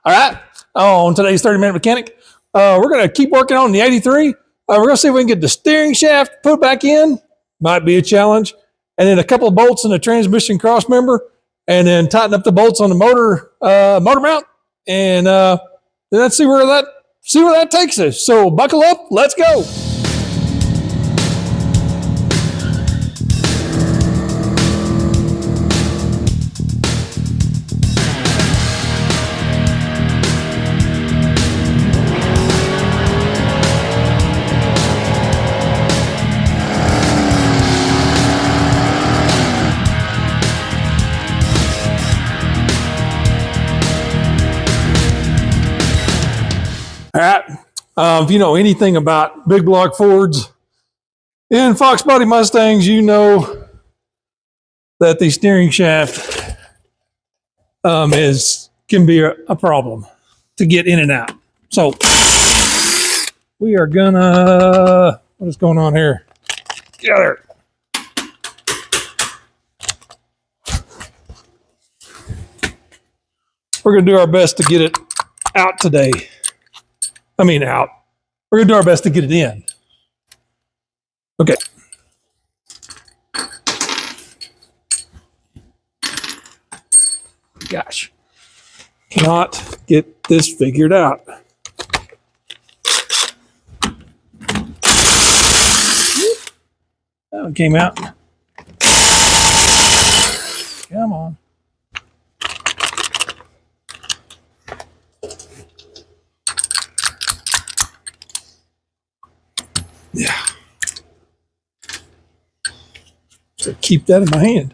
All right, on today's 30-minute mechanic, we're going to keep working on the 83. We're going to see if we can get the steering shaft put back in. Might be a challenge. And then a couple of bolts in the transmission cross member, and then tighten up the bolts on the motor mount. And then let's see where that takes us. So buckle up, let's go. All right, if you know anything about big block Fords and Foxbody Mustangs, you know that the steering shaft can be a problem to get in and out. So we are gonna, what is going on here? Get out of there. We're gonna do our best to get it out today. Out. We're going to do our best to get it in. Okay. Gosh. Cannot get this figured out. That one came out. Come on. Yeah. So keep that in my hand.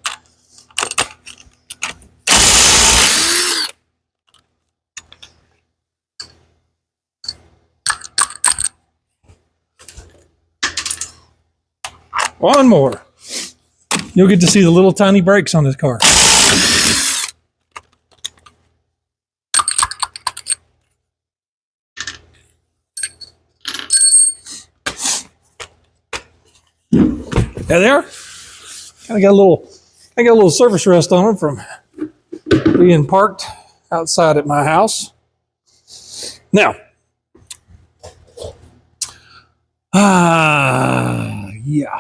One more. You'll get to see the little tiny brakes on this car. Yeah, they are. I got a little surface rust on them from being parked outside at my house. Now, yeah.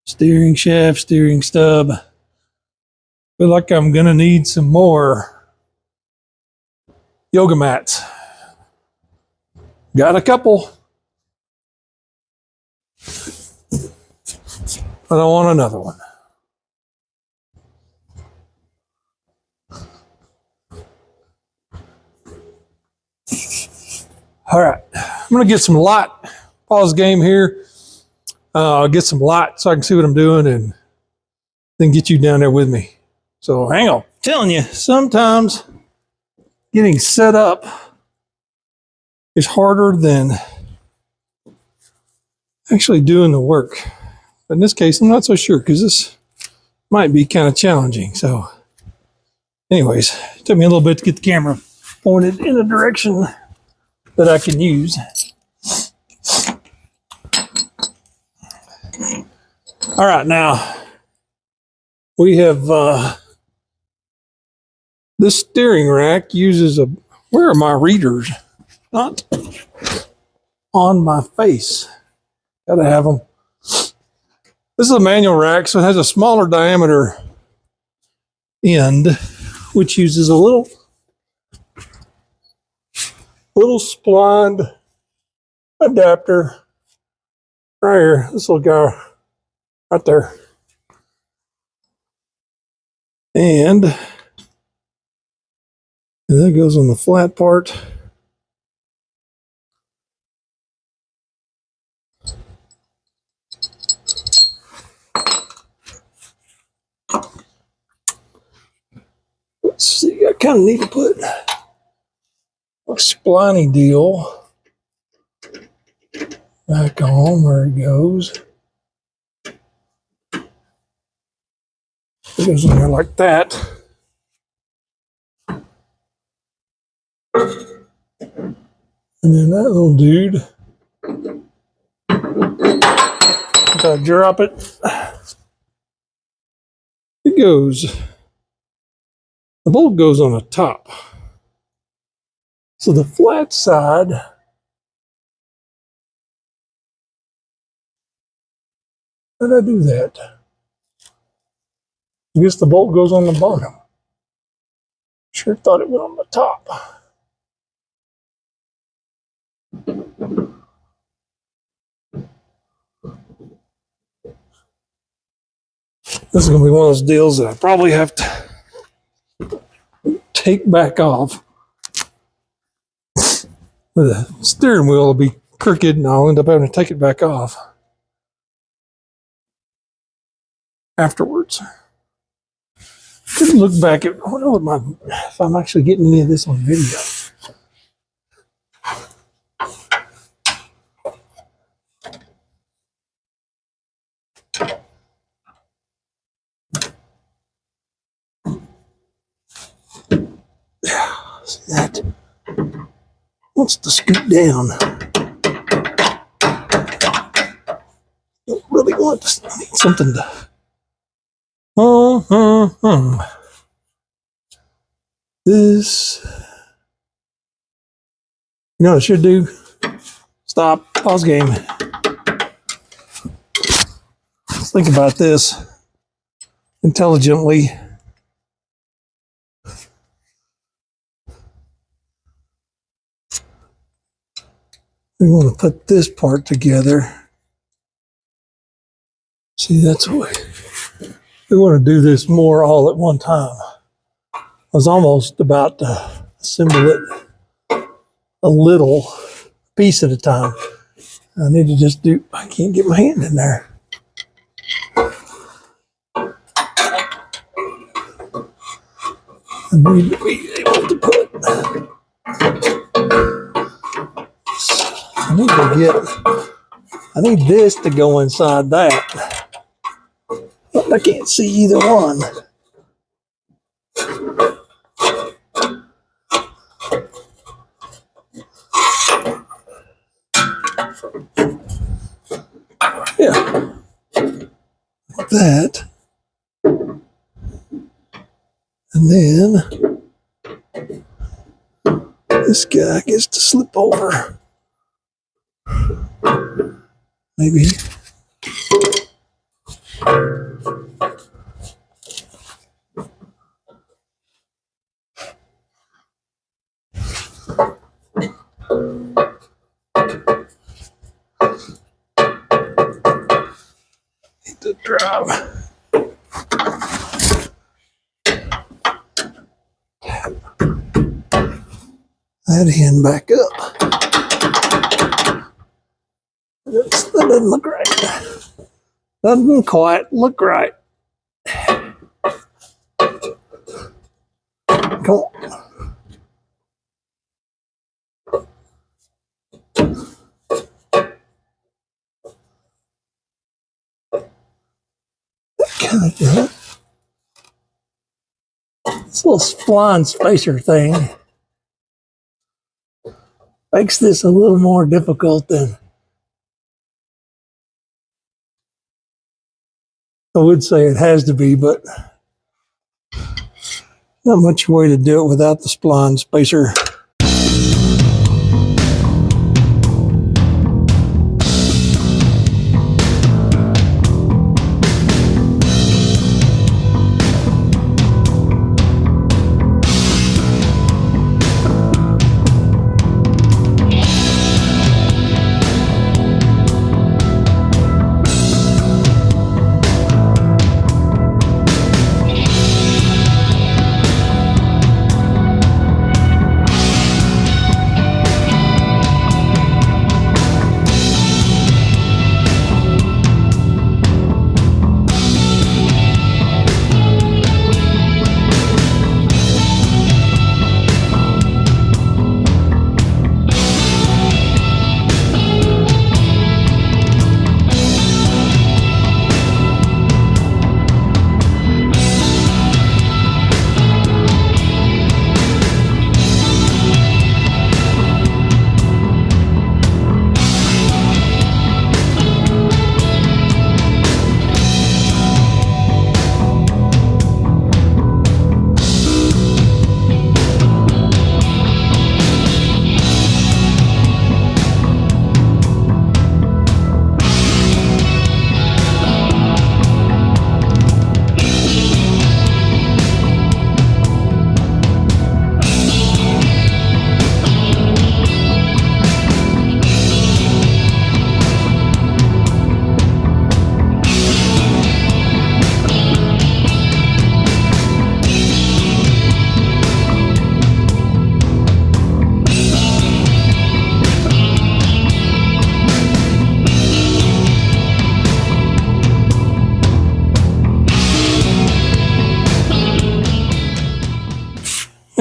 Steering shaft, steering stub. Feel like I'm gonna need some more yoga mats. Got a couple. I don't want another one. All right, I'm gonna get some light. Pause game here. I'll get some light so I can see what I'm doing and then get you down there with me. So hang on. I'm telling you, sometimes getting set up is harder than actually doing the work. In this case, I'm not so sure because this might be kind of challenging. So anyways, it took me a little bit to get the camera pointed in a direction that I can use. All right, now we have this steering rack uses where are my readers? Not on my face. Gotta have them. This is a manual rack, so it has a smaller diameter end, which uses a little splined adapter right here. This little guy right there. And that goes on the flat part. Let's see, I kind of need to put a spliney deal back on where it goes. It goes in there like that. And then that little dude, if I drop it, it goes, the bolt goes on the top. So the flat side, how did I do that? I guess the bolt goes on the bottom. Sure thought it went on the top. This is going to be one of those deals that I probably have to take back off. The steering wheel will be crooked and I'll end up having to take it back off afterwards. Couldn't look back at, I don't know if I'm actually getting any of this on video. See that? Wants to scoot down. Don't really want to, I need something to. This, you know what I should do? Stop, pause game. Let's think about this intelligently. We want to put this part together. See, that's what we want to do this more all at one time. I was almost about to assemble it a little piece at a time. I need to just do, I can't get my hand in there. I need to be able to put, I need this to go inside that. But I can't see either one. Yeah. Like that. And then this guy gets to slip over. Maybe. Need to drive. That end back up. That doesn't look right. Doesn't quite look right. Come on. Kind of good. This little flying spacer thing makes this a little more difficult than I would say it has to be, but not much way to do it without the spline spacer.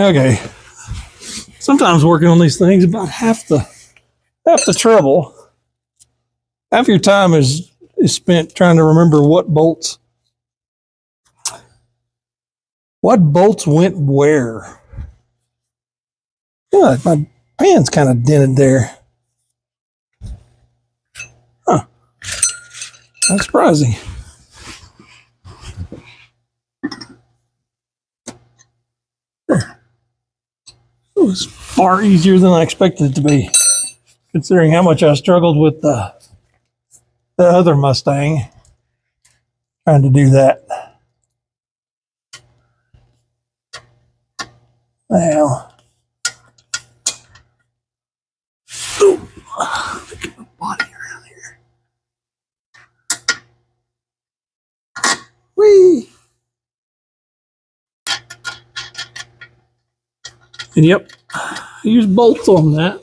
Okay. Sometimes working on these things about half the trouble. Half your time is spent trying to remember what bolts went where. Yeah, my pan's kind of dented there. Huh. That's surprising. It was far easier than I expected it to be, considering how much I struggled with the other Mustang trying to do that. Now, look at the body around here. Whee! And yep, I used bolts on that.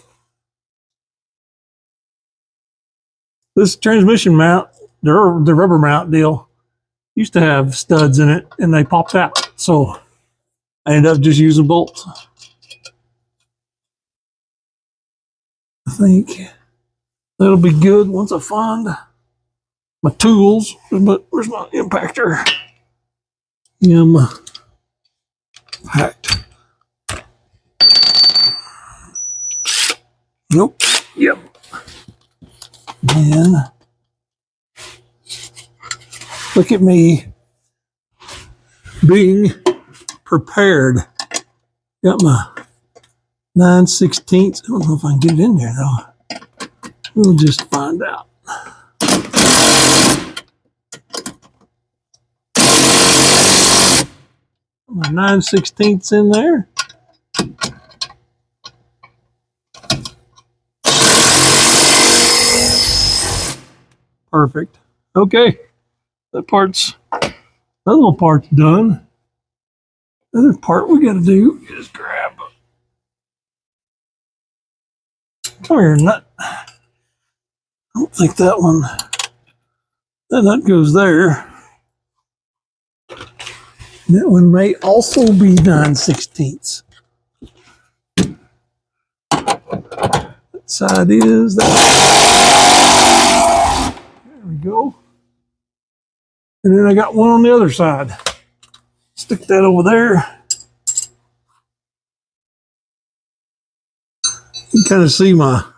This transmission mount, the rubber mount deal, used to have studs in it and they popped out. So I ended up just using bolts. I think that'll be good once I find my tools. But where's my impactor? Impact. Nope. Yep. And look at me being prepared. Got my 9/16. I don't know if I can get it in there though. We'll just find out. My 9/16 in there. Perfect. Okay. That little part's done. The other part we gotta do is grab. Come here, nut. I don't think that nut goes there. That one may also be 9/16. That side is that. There we go. And then I got one on the other side. Stick that over there. You can kind of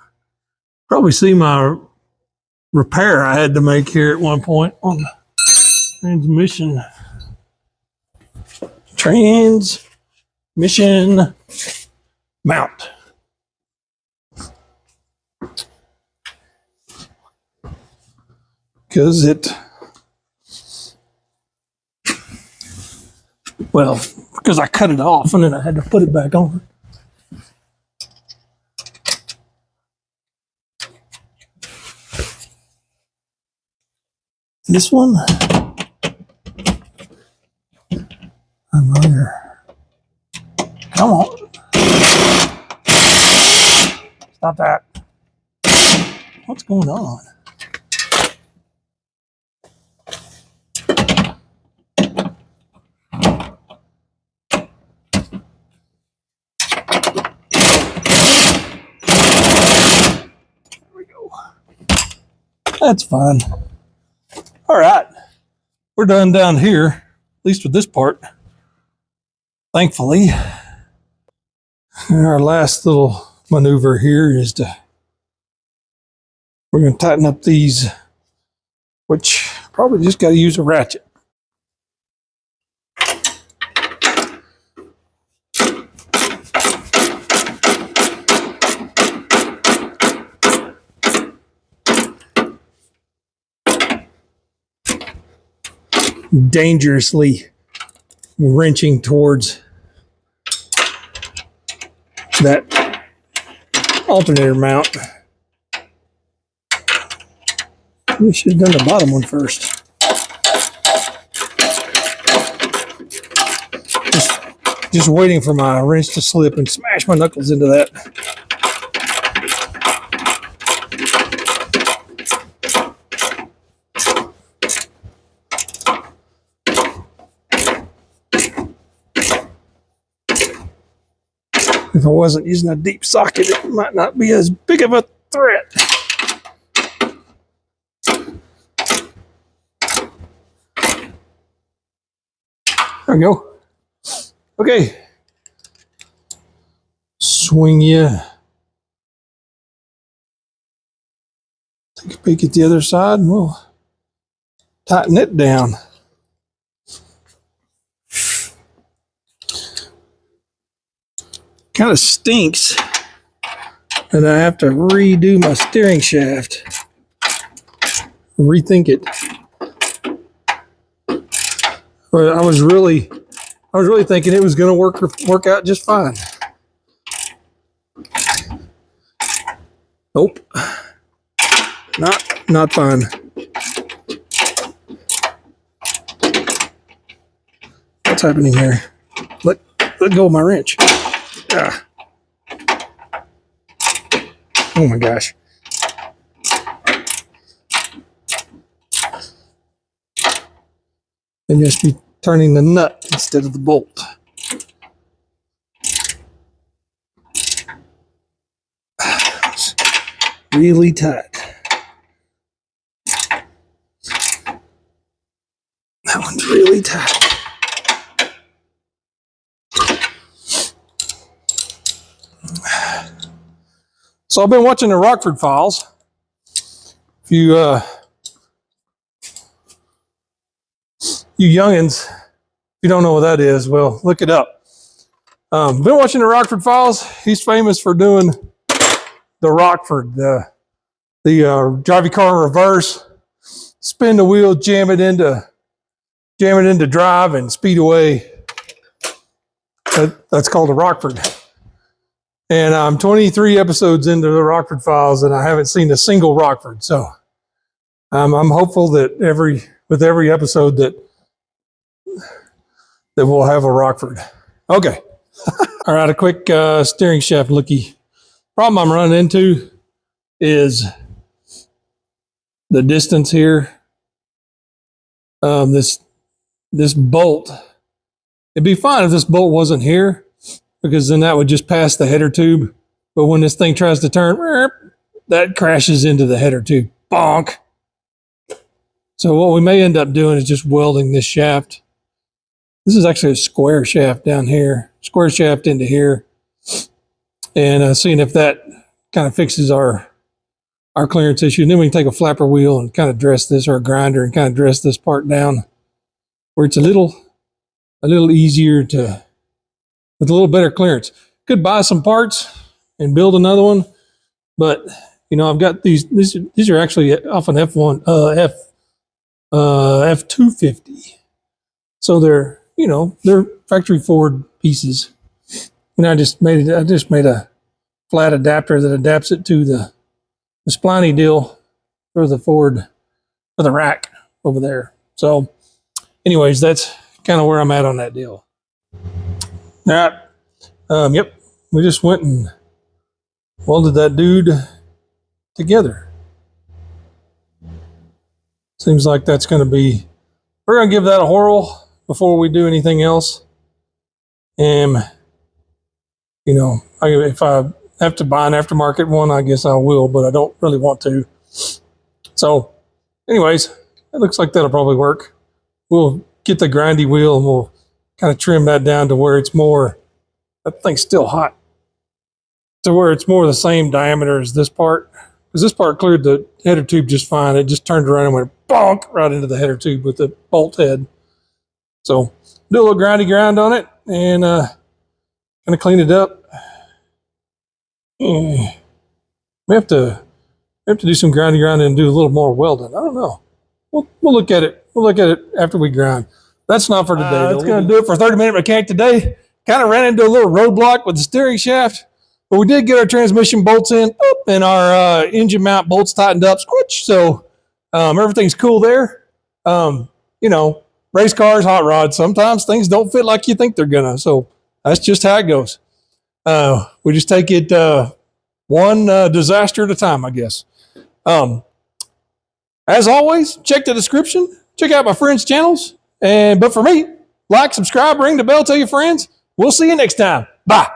probably see my repair I had to make here at one point on the transmission mount. Because I cut it off and then I had to put it back on. This one, another. Come on. Stop that. What's going on? There we go. That's fine. All right, we're done down here, at least with this part, thankfully. And our last little maneuver here is we're going to tighten up these, which probably just got to use a ratchet. Dangerously wrenching towards that alternator mount. We should have done the bottom one first. Just waiting for my wrench to slip and smash my knuckles into that. If I wasn't using a deep socket, it might not be as big of a threat. There we go. Okay. Swing you. Take a peek at the other side and we'll tighten it down. Kind of stinks that I have to redo my steering shaft. Rethink it. But I was really thinking it was going to work out just fine. Nope. Not fine. What's happening here? Let go of my wrench. Ah. Oh my gosh. And just be turning the nut instead of the bolt. It's really tight. That one's really tight. So I've been watching the Rockford Files. If you youngins, if you don't know what that is, well, look it up. Been watching the Rockford Files. He's famous for doing the Rockford, the drive your car in reverse, spin the wheel, jam it into drive, and speed away. That's called a Rockford. And I'm 23 episodes into the Rockford Files, and I haven't seen a single Rockford. So I'm hopeful that with every episode that we'll have a Rockford. Okay. All right, a quick steering shaft looky. Problem I'm running into is the distance here. This bolt. It'd be fine if this bolt wasn't here, because then that would just pass the header tube. But when this thing tries to turn, that crashes into the header tube. Bonk. So what we may end up doing is just welding this shaft. This is actually a square shaft down here, square shaft into here, and seeing if that kind of fixes our clearance issue. And then we can take a flapper wheel and kind of dress this, or a grinder, and kind of dress this part down where it's a little easier to, with a little better clearance. Could buy some parts and build another one, but you know, I've got these are actually off an F250, so they're, you know, they're factory Ford pieces, and I just made a flat adapter that adapts it to the spliney deal for the Ford, for the rack over there. So anyways, that's kind of where I'm at on that deal. All right. Yep, we just went and welded that dude together. Seems like that's going to be, we're going to give that a whirl before we do anything else. And, you know, if I have to buy an aftermarket one, I guess I will, but I don't really want to. So anyways, it looks like that'll probably work. We'll get the grindy wheel and we'll kind of trim that down to where it's more, that thing's still hot, to where it's more the same diameter as this part. Because this part cleared the header tube just fine. It just turned around and went bonk right into the header tube with the bolt head. So do a little grindy grind on it and kind of clean it up. We have to do some grinding and do a little more welding. I don't know. We'll look at it. We'll look at it after we grind. That's not for today. That's going to do it for 30-minute mechanic today. Kind of ran into a little roadblock with the steering shaft, but we did get our transmission bolts in, and our engine mount bolts tightened up, squitch. So everything's cool there. You know, race cars, hot rods, sometimes things don't fit like you think they're gonna. So that's just how it goes. We just take it one disaster at a time, I guess. As always, check the description. Check out my friends' channels. But for me, like, subscribe, ring the bell, tell your friends. We'll see you next time. Bye.